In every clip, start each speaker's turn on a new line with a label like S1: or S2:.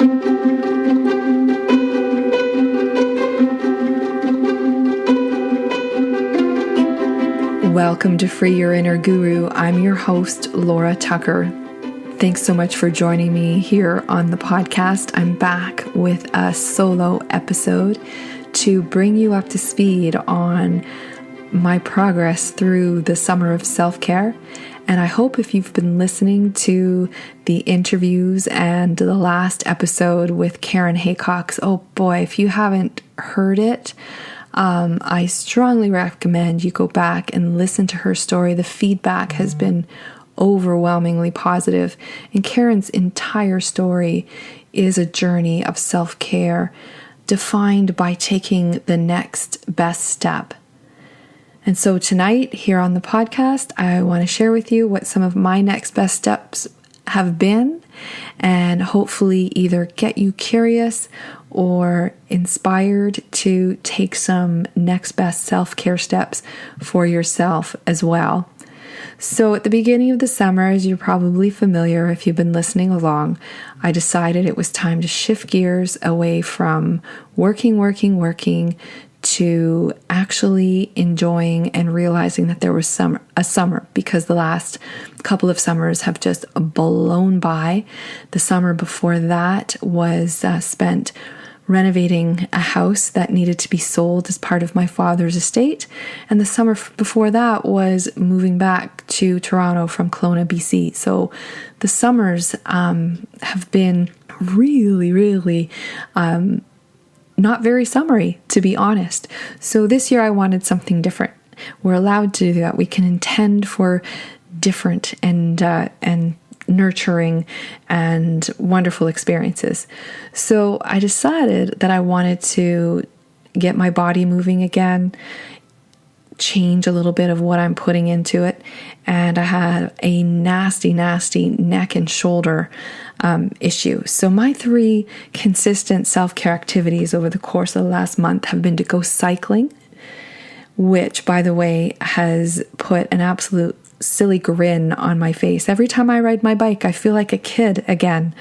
S1: Welcome to Free Your Inner Guru. I'm your host, Laura Tucker. Thanks so much for joining me here on the podcast. I'm back with a solo episode to bring you up to speed on my progress through the summer of self-care. And I hope if you've been listening to the interviews and the last episode with Karen Haycox, oh boy, if you haven't heard it, I strongly recommend you go back and listen to her story. The feedback has been overwhelmingly positive, and Karen's entire story is a journey of self-care defined by taking the next best step. And so tonight here on the podcast, I want to share with you what some of my next best steps have been, and hopefully either get you curious or inspired to take some next best self-care steps for yourself as well. So at the beginning of the summer, as you're probably familiar if you've been listening along, I decided it was time to shift gears away from working to actually enjoying and realizing that there was a summer, because the last couple of summers have just blown by. The summer before that was spent renovating a house that needed to be sold as part of my father's estate. And the summer before that was moving back to Toronto from Kelowna, BC. So the summers have been really not very summery, to be honest. So this year I wanted something different. We're allowed to do that. We can intend for different and nurturing and wonderful experiences. So I decided that I wanted to get my body moving again, change a little bit of what I'm putting into it. And I had a nasty neck and shoulder issue. So my 3 consistent self-care activities over the course of the last month have been to go cycling, which, by the way, has put an absolute silly grin on my face. Every time I ride my bike, I feel like a kid again.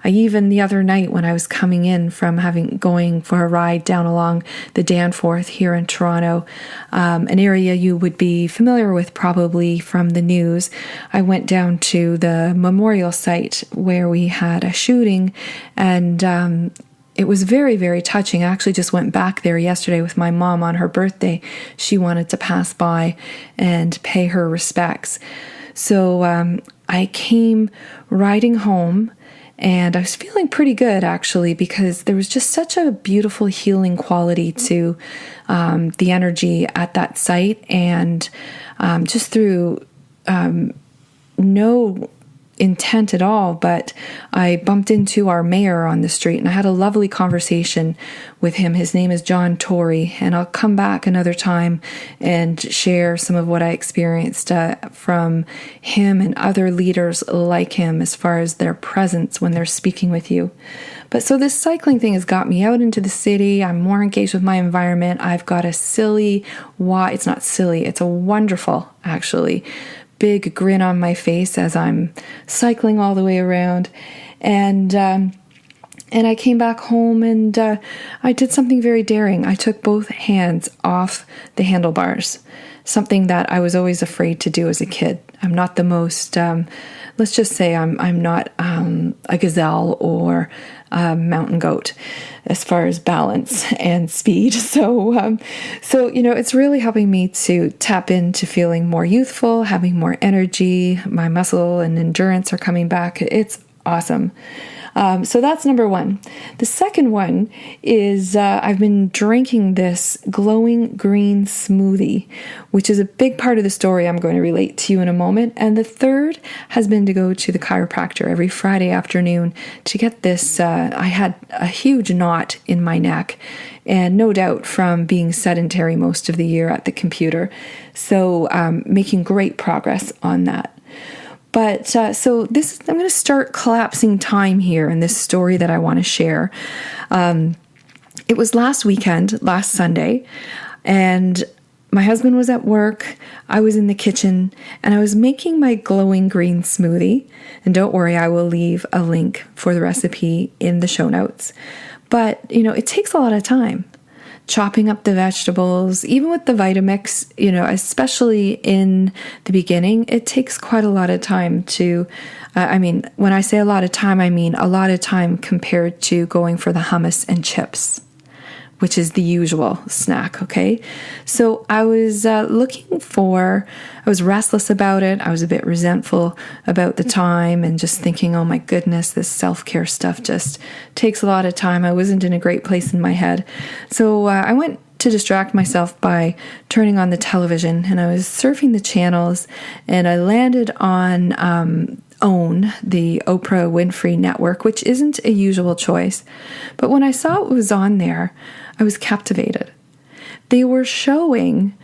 S1: Even the other night when I was coming in from going for a ride down along the Danforth here in Toronto, an area you would be familiar with probably from the news, I went down to the memorial site where we had a shooting, and it was very touching. I actually just went back there yesterday with my mom on her birthday. She wanted to pass by and pay her respects. So I came riding home, and I was feeling pretty good, actually, because there was just such a beautiful healing quality to the energy at that site. And just through no intent at all, but I bumped into our mayor on the street, and I had a lovely conversation with him. His name is John Tolle, and I'll come back another time and share some of what I experienced from him and other leaders like him as far as their presence when they're speaking with you. But so this cycling thing has got me out into the city. I'm more engaged with my environment. I've got it's not silly, it's a wonderful, actually, big grin on my face as I'm cycling all the way around. And I came back home, and I did something very daring. I took both hands off the handlebars, something that I was always afraid to do as a kid. I'm not the most, let's just say I'm not a gazelle or a mountain goat as far as balance and speed. So it's really helping me to tap into feeling more youthful, having more energy. My muscle and endurance are coming back. It's awesome. So that's number 1. The second one is I've been drinking this glowing green smoothie, which is a big part of the story I'm going to relate to you in a moment. And the third has been to go to the chiropractor every Friday afternoon to get this. I had a huge knot in my neck, and no doubt from being sedentary most of the year at the computer. So making great progress on that. But I'm going to start collapsing time here in this story that I want to share. It was last Sunday, and my husband was at work, I was in the kitchen, and I was making my glowing green smoothie. And don't worry, I will leave a link for the recipe in the show notes. But, it takes a lot of time. Chopping up the vegetables, even with the Vitamix, especially in the beginning, it takes quite a lot of time to, when I say a lot of time, I mean a lot of time compared to going for the hummus and chips, which is the usual snack, okay? So I was I was restless about it. I was a bit resentful about the time and just thinking, oh my goodness, this self-care stuff just takes a lot of time. I wasn't in a great place in my head. So I went to distract myself by turning on the television, and I was surfing the channels, and I landed on OWN, the Oprah Winfrey network, which isn't a usual choice. But when I saw it was on there, I was captivated. They were showing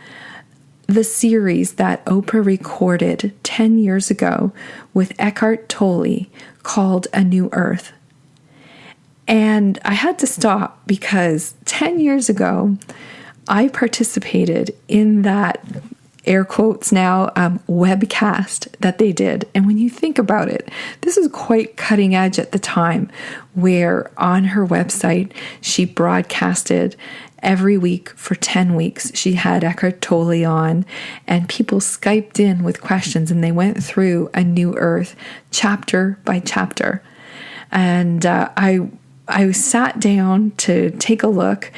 S1: the series that Oprah recorded 10 years ago with Eckhart Tolle called A New Earth. And I had to stop because 10 years ago, I participated in that, air quotes now, webcast that they did. And when you think about it, this is quite cutting edge at the time, where on her website, she broadcasted every week for 10 weeks. She had Eckhart Tolle on, and people Skyped in with questions, and they went through A New Earth chapter by chapter. And I sat down to take a look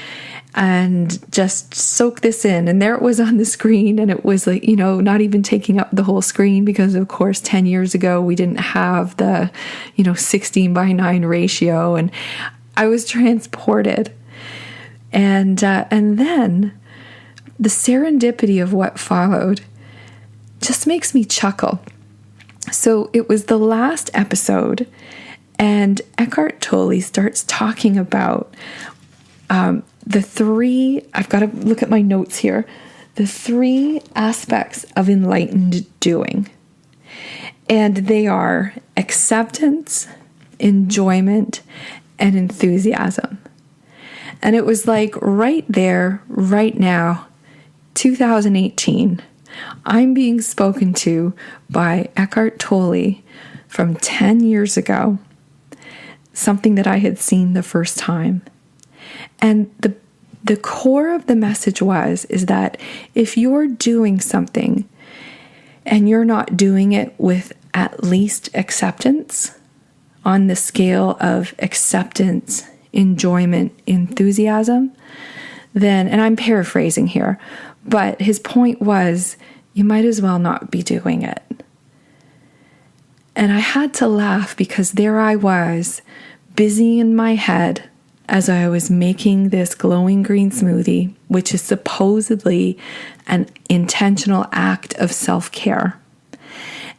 S1: and just soak this in. And there it was on the screen, and it was like, not even taking up the whole screen, because of course 10 years ago we didn't have the 16:9 ratio, and I was transported. And then the serendipity of what followed just makes me chuckle. So it was the last episode, and Eckhart Tolle starts talking about the three, I've got to look at my notes here, the three aspects of enlightened doing. And they are acceptance, enjoyment, and enthusiasm. And it was like right there, right now, 2018, I'm being spoken to by Eckhart Tolle from 10 years ago, something that I had seen the first time. And the core of the message is that if you're doing something and you're not doing it with at least acceptance, on the scale of acceptance, enjoyment, enthusiasm, then, and I'm paraphrasing here, but his point was, you might as well not be doing it. And I had to laugh, because there I was, busy in my head as I was making this glowing green smoothie, which is supposedly an intentional act of self-care.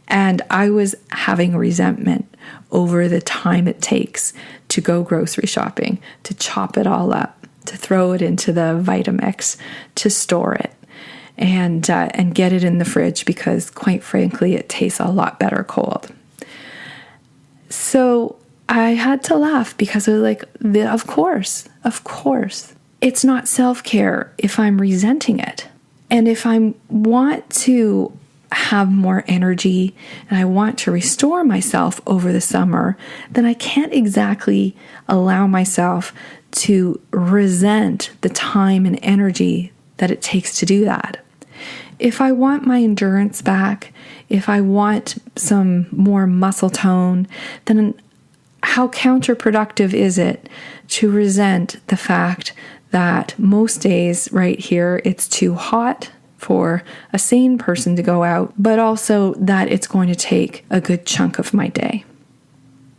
S1: And I was having resentment over the time it takes to go grocery shopping, to chop it all up, to throw it into the Vitamix, to store it, and get it in the fridge, because quite frankly, it tastes a lot better cold. So I had to laugh, because I was like, of course. It's not self-care if I'm resenting it. And if I want to have more energy and I want to restore myself over the summer, then I can't exactly allow myself to resent the time and energy that it takes to do that. If I want my endurance back, if I want some more muscle tone, then how counterproductive is it to resent the fact that most days right here it's too hot for a sane person to go out, but also that it's going to take a good chunk of my day.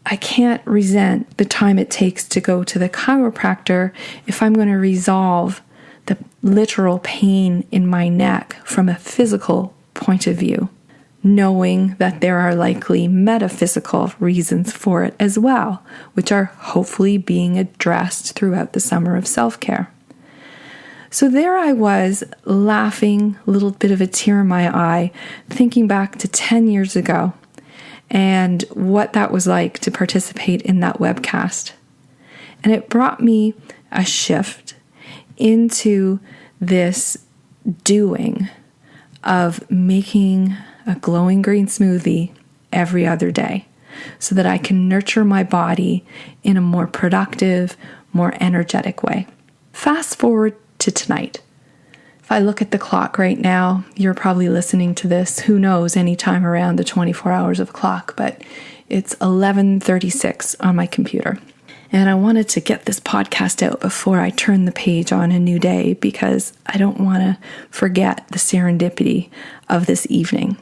S1: I can't resent the time it takes to go to the chiropractor if I'm going to resolve the literal pain in my neck from a physical point of view, knowing that there are likely metaphysical reasons for it as well, which are hopefully being addressed throughout the summer of self-care. So there I was, laughing, a little bit of a tear in my eye, thinking back to 10 years ago and what that was like to participate in that webcast. And it brought me a shift into this doing of making a glowing green smoothie every other day so that I can nurture my body in a more productive, more energetic way. Fast forward to tonight. If I look at the clock right now, you're probably listening to this, who knows, anytime around the 24 hours of the clock, but it's 11:36 on my computer. And I wanted to get this podcast out before I turn the page on a new day because I don't want to forget the serendipity of this evening.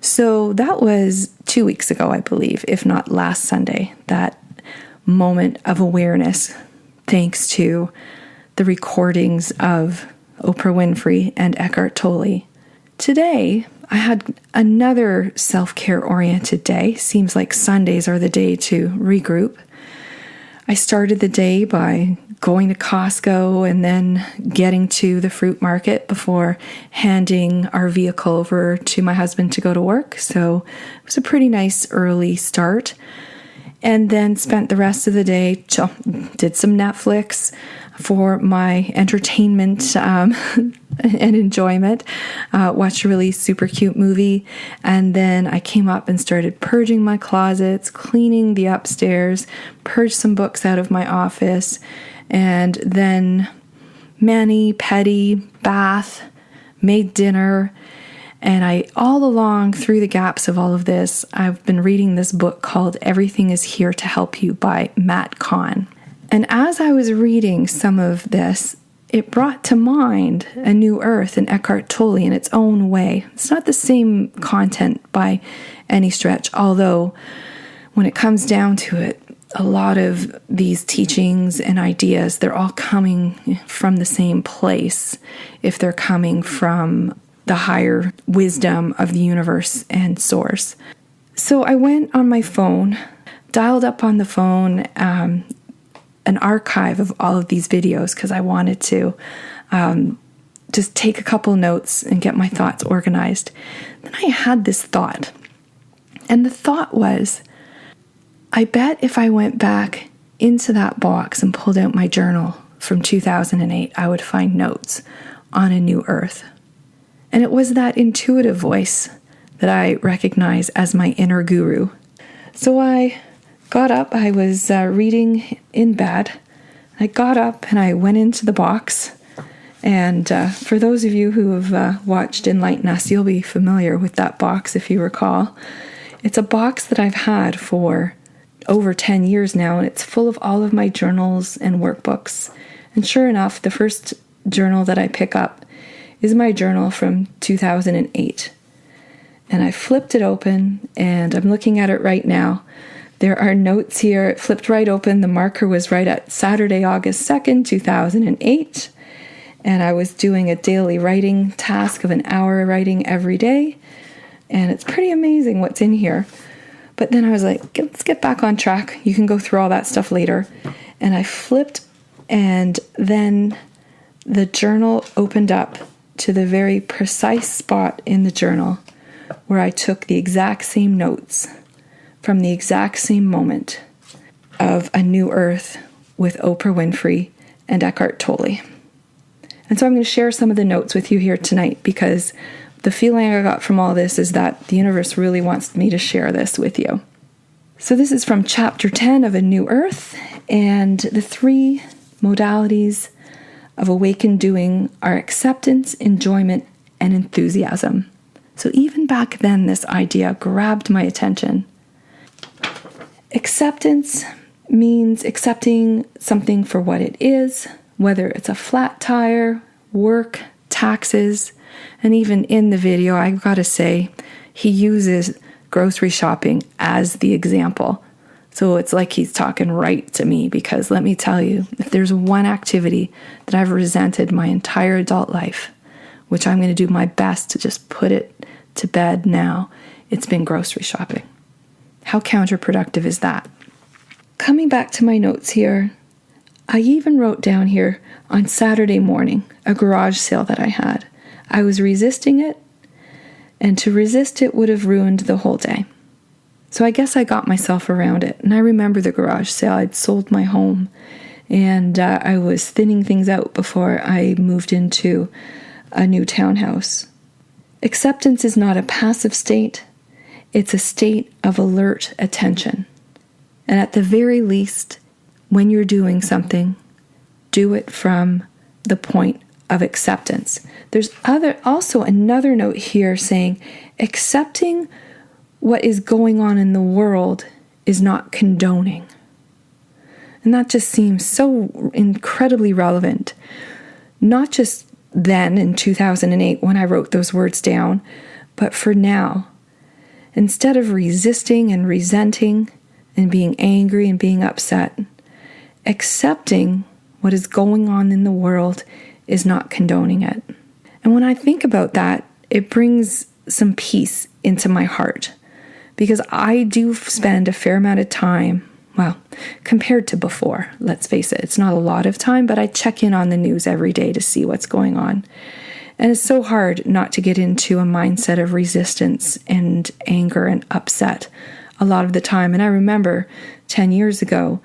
S1: So that was 2 weeks ago, I believe, if not last Sunday, that moment of awareness, thanks to the recordings of Oprah Winfrey and Eckhart Tolle. Today, I had another self-care oriented day. Seems like Sundays are the day to regroup. I started the day by going to Costco and then getting to the fruit market before handing our vehicle over to my husband to go to work. So it was a pretty nice early start. And then spent the rest of the day, did some Netflix for my entertainment and enjoyment. Watched a really super cute movie. And then I came up and started purging my closets, cleaning the upstairs, purged some books out of my office, and then mani-pedi, bath, made dinner. And all along through the gaps of all of this, I've been reading this book called Everything is Here to Help You by Matt Kahn. And as I was reading some of this, it brought to mind A New Earth and Eckhart Tolle in its own way. It's not the same content by any stretch, although when it comes down to it, a lot of these teachings and ideas, they're all coming from the same place if they're coming from the higher wisdom of the universe and source. So I went on my phone, dialed up on the phone an archive of all of these videos because I wanted to just take a couple notes and get my thoughts organized. Then I had this thought. And the thought was, I bet if I went back into that box and pulled out my journal from 2008, I would find notes on A New Earth. And it was that intuitive voice that I recognize as my inner guru. So I got up, I was reading in bed. I got up and I went into the box. And for those of you who have watched Enlighten Us, you'll be familiar with that box if you recall. It's a box that I've had for over 10 years now, and it's full of all of my journals and workbooks. And sure enough, the first journal that I pick up is my journal from 2008. And I flipped it open, and I'm looking at it right now. There are notes here. It flipped right open. The marker was right at Saturday, August 2nd, 2008. And I was doing a daily writing task of an hour writing every day. And it's pretty amazing what's in here. But then I was like, let's get back on track. You can go through all that stuff later. And I flipped, and then the journal opened up to the very precise spot in the journal where I took the exact same notes from the exact same moment of A New Earth with Oprah Winfrey and Eckhart Tolle. And so I'm going to share some of the notes with you here tonight because the feeling I got from all this is that the universe really wants me to share this with you. So this is from chapter 10 of A New Earth, and the 3 modalities of awakened doing are acceptance, enjoyment, and enthusiasm. So even back then, this idea grabbed my attention. Acceptance means accepting something for what it is, whether it's a flat tire, work, taxes, and even in the video, I gotta say, he uses grocery shopping as the example. So it's like he's talking right to me, because let me tell you, if there's one activity that I've resented my entire adult life, which I'm going to do my best to just put it to bed now, it's been grocery shopping. How counterproductive is that? Coming back to my notes here, I even wrote down here on Saturday morning, a garage sale that I had. I was resisting it, and to resist it would have ruined the whole day. So I guess I got myself around it. And I remember the garage sale. I'd sold my home, and I was thinning things out before I moved into a new townhouse. Acceptance is not a passive state. It's a state of alert attention. And at the very least, when you're doing something, do it from the point of acceptance. There's also another note here saying, accepting what is going on in the world is not condoning. And that just seems so incredibly relevant. Not just then in 2008 when I wrote those words down, but for now. Instead of resisting and resenting and being angry and being upset, accepting what is going on in the world is not condoning it. And when I think about that, it brings some peace into my heart, because I do spend a fair amount of time, well, compared to before, let's face it, it's not a lot of time, but I check in on the news every day to see what's going on. And it's so hard not to get into a mindset of resistance and anger and upset a lot of the time. And I remember 10 years ago,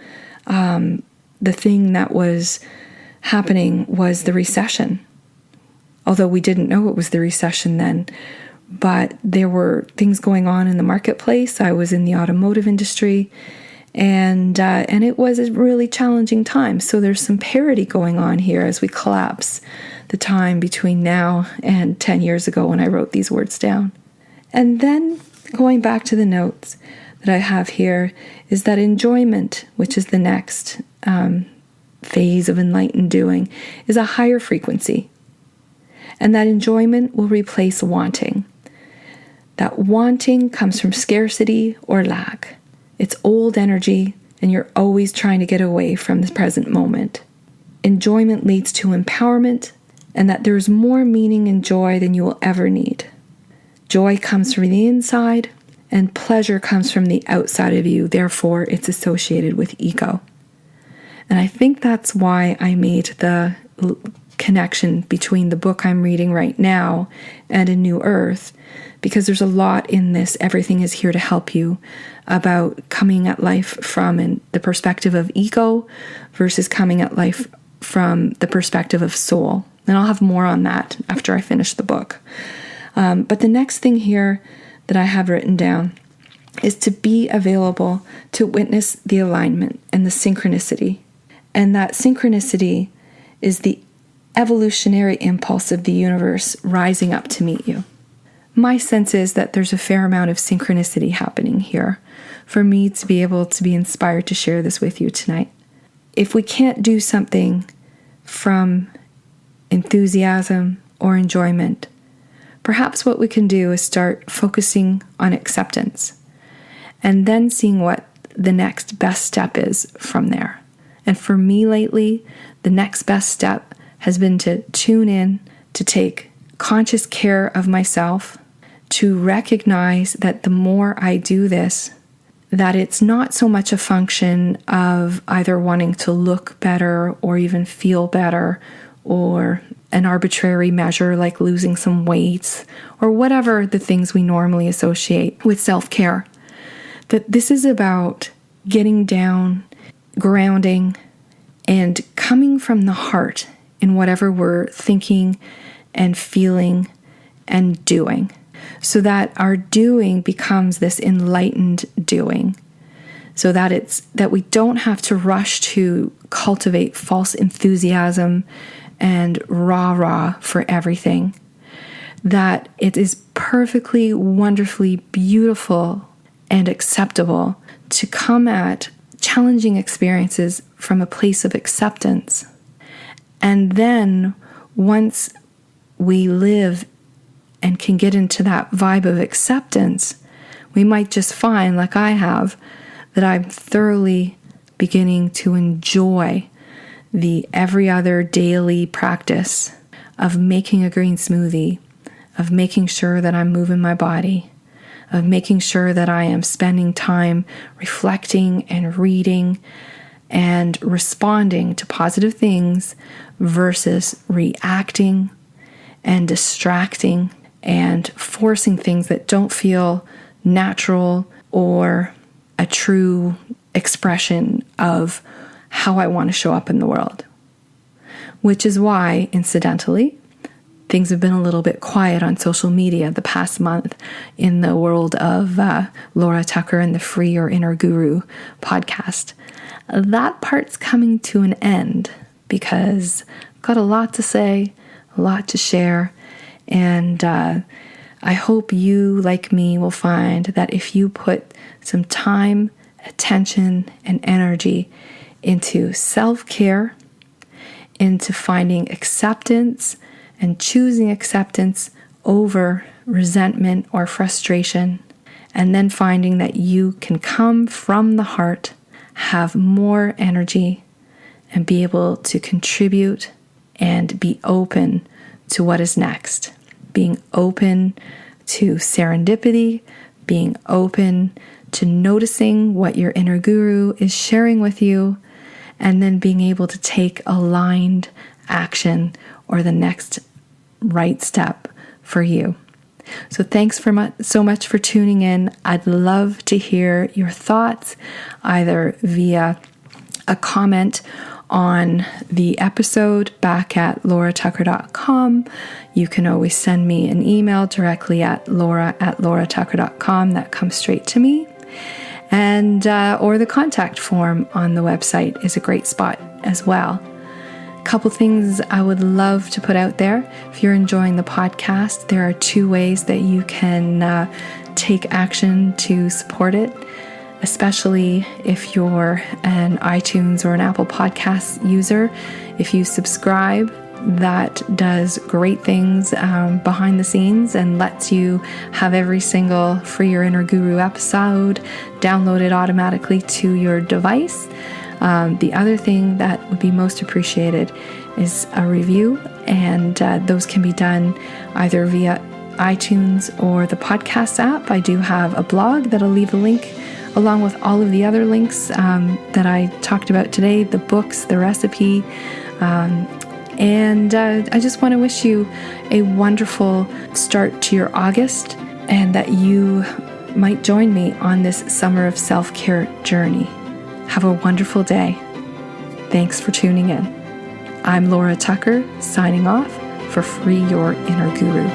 S1: the thing that was happening was the recession. Although we didn't know it was the recession then, but there were things going on in the marketplace. I was in the automotive industry, and it was a really challenging time. So there's some parity going on here as we collapse the time between now and 10 years ago when I wrote these words down. And then going back to the notes that I have here is that enjoyment, which is the next phase of enlightened doing, is a higher frequency. And that enjoyment will replace wanting. That wanting comes from scarcity or lack. It's old energy, and you're always trying to get away from the present moment. Enjoyment leads to empowerment, and that there's more meaning and joy than you will ever need. Joy comes from the inside, and pleasure comes from the outside of you. Therefore, it's associated with ego. And I think that's why I made the connection between the book I'm reading right now and A New Earth, because there's a lot in this, Everything is Here to Help You, about coming at life from the perspective of ego versus coming at life from the perspective of soul. And I'll have more on that after I finish the book. But the next thing here that I have written down is to be available to witness the alignment and the synchronicity. And that synchronicity is the evolutionary impulse of the universe rising up to meet you. My sense is that there's a fair amount of synchronicity happening here for me to be able to be inspired to share this with you tonight. If we can't do something from enthusiasm or enjoyment, perhaps what we can do is start focusing on acceptance and then seeing what the next best step is from there. And for me lately, the next best step has been to tune in, to take conscious care of myself, to recognize that the more I do this, that it's not so much a function of either wanting to look better or even feel better, or an arbitrary measure like losing some weight, or whatever the things we normally associate with self-care. That this is about getting down, grounding, and coming from the heart in whatever we're thinking and feeling and doing, so that our doing becomes this enlightened doing, so that we don't have to rush to cultivate false enthusiasm and rah-rah for everything. That it is perfectly, wonderfully beautiful and acceptable to come at challenging experiences from a place of acceptance. And then once we live and can get into that vibe of acceptance, we might just find, like I have, that I'm thoroughly beginning to enjoy the every other daily practice of making a green smoothie, of making sure that I'm moving my body, of making sure that I am spending time reflecting and reading and responding to positive things versus reacting and distracting and forcing things that don't feel natural or a true expression of how I want to show up in the world. Which is why, incidentally, things have been a little bit quiet on social media the past month in the world of Laura Tucker and the Free Your Inner Guru podcast. That part's coming to an end because I've got a lot to say, a lot to share, and I hope you, like me, will find that if you put some time, attention, and energy into self-care, into finding acceptance and choosing acceptance over resentment or frustration, and then finding that you can come from the heart, have more energy, and be able to contribute and be open to what is next. Being open to serendipity, being open to noticing what your inner guru is sharing with you, and then being able to take aligned action or the next right step for you. So thanks so much for tuning in. I'd love to hear your thoughts either via a comment on the episode back at lauratucker.com. You can always send me an email directly at laura@lauratucker.com. That comes straight to me. And or the contact form on the website is a great spot as well. A couple things I would love to put out there. If you're enjoying the podcast, there are 2 ways that you can take action to support it, especially if you're an iTunes or an Apple Podcast user. If you subscribe, that does great things behind the scenes and lets you have every single Free Your Inner Guru episode downloaded automatically to your device. The other thing that would be most appreciated is a review, and those can be done either via iTunes or the podcast app. I do have a blog that I'll leave a link along with all of the other links that I talked about today, the books, the recipe, and I just want to wish you a wonderful start to your August, and that you might join me on this summer of self-care journey. Have a wonderful day. Thanks for tuning in. I'm Laura Tucker, signing off for Free Your Inner Guru.